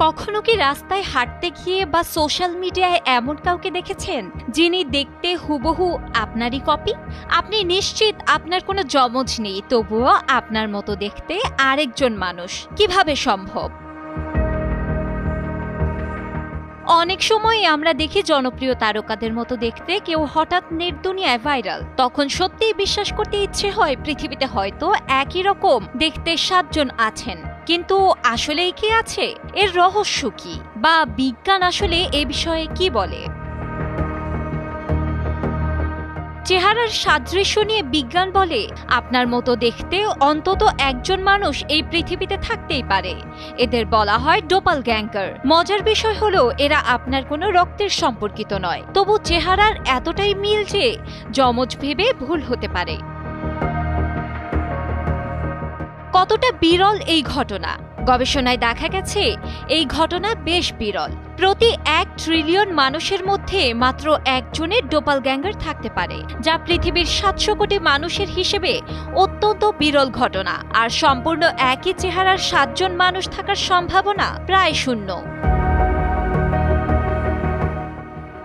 কখনো কি রাস্তায় হাঁটতে গিয়ে বা সোশ্যাল মিডিয়ায় এমন কাউকে দেখেছেন যিনি দেখতে হুবহু আপনারই কপি? আপনি নিশ্চিত আপনার কোনো জমজ নেই, তবুও আপনার মতো দেখতে আরেকজন মানুষ। কিভাবে সম্ভব? অনেক সময় আমরা দেখি জনপ্রিয় তারকাদের মতো দেখতে কেউ হঠাৎ নেট দুনিয়ায় ভাইরাল। তখন সত্যিই বিশ্বাস করতে ইচ্ছে হয় পৃথিবীতে হয়তো একই রকম দেখতে 7 জন আছেন। কিন্তু আসলেই কি আছে? এর রহস্য কি, বা বিজ্ঞান আসলে এ বিষয়ে কি বলে? চেহারার সাদৃশ্য নিয়ে বিজ্ঞান বলে আপনার মতো দেখতে অন্তত একজন মানুষ এই পৃথিবীতে থাকতেই পারে। এদের বলা হয় ডোপালগ্যাঙ্গার। মজার বিষয় হলো এরা আপনার কোনো রক্তের সম্পর্কিত নয়, তবু চেহারার এতটাই মিল যে যমজ ভেবে ভুল হতে পারে। কতটা বিরল এই ঘটনা? গবেষণায় দেখা গেছে এই ঘটনা বেশ বিরল। প্রতি 1 ট্রিলিয়ন মানুষের মধ্যে মাত্র একজনের ডোপালগ্যাঙ্গার থাকতে পারে, যা পৃথিবীর 700 কোটি মানুষের হিসেবে অত্যন্ত বিরল ঘটনা। আর সম্পূর্ণ একই চেহারার 7 জন মানুষ থাকার সম্ভাবনা প্রায় শূন্য।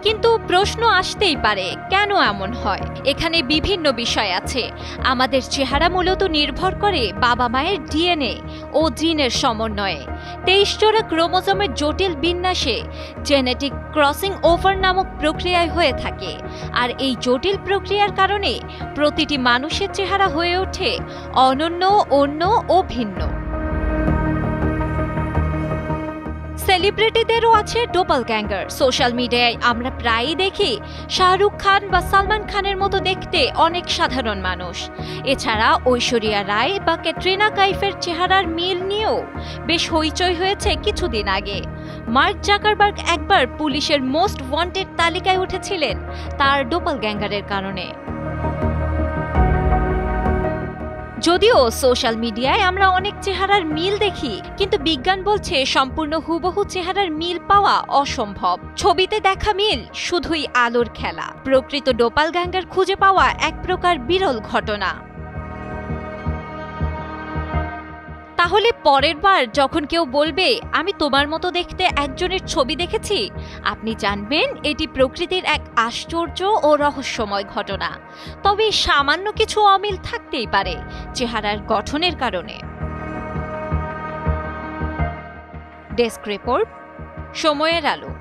কিন্তু প্রশ্ন আসতেই পারে, কেন এমন হয়? এখানে বিভিন্ন বিষয় আছে। আমাদের চেহারা মূলত নির্ভর করে বাবা মায়ের ডিএনএ ও জিনের সমন্বয়ে। 23 জোড়া ক্রোমোজোমের জটিল বিন্যাসে জেনেটিক ক্রসিং ওভার নামক প্রক্রিয়ায় হয়ে থাকে। আর এই জটিল প্রক্রিয়ার কারণে প্রতিটি মানুষের চেহারা হয়ে ওঠে অনন্য, অন্য ও ভিন্ন। সেলিব্রিটিদেরও আছে ডোপালগ্যাঙ্গার। সোশ্যাল মিডিয়ায় আমরা প্রায়ই দেখি শাহরুখ খান বা সালমান খানের মতো দেখতে অনেক সাধারণ মানুষ। এছাড়া ঐশ্বরিয়া রায় বা ক্যাটরিনা কাইফের চেহারার মিল নিয়েও বেশ হইচই হয়েছে কিছুদিন আগে। মার্ক জাকারবার্গ একবার পুলিশের মোস্ট ওয়ান্টেড তালিকায় উঠেছিলেন তার ডোপালগ্যাঙ্গারের কারণে। যদিও সোশ্যাল মিডিয়ায় আমরা অনেক চেহারার মিল দেখি, কিন্তু বিজ্ঞান বলছে সম্পূর্ণ হুবহু চেহারার মিল পাওয়া অসম্ভব। ছবিতে দেখা মিল শুধুই আলোর খেলা। প্রকৃত ডোপালগ্যাঙ্গার খুঁজে পাওয়া এক প্রকার বিরল ঘটনা। তাহলে পরের বার যখন কেউ বলবে আমি তোমার মতো দেখতে একজনের ছবি দেখেছি, আপনি জানবেন এটি প্রকৃতির এক আশ্চর্য ও রহস্যময় ঘটনা। তবে সামান্য কিছু অমিল থাকতেই পারে চেহারার গঠনের কারণে। ডেস্ক রিপোর্ট, সময়ের আলো।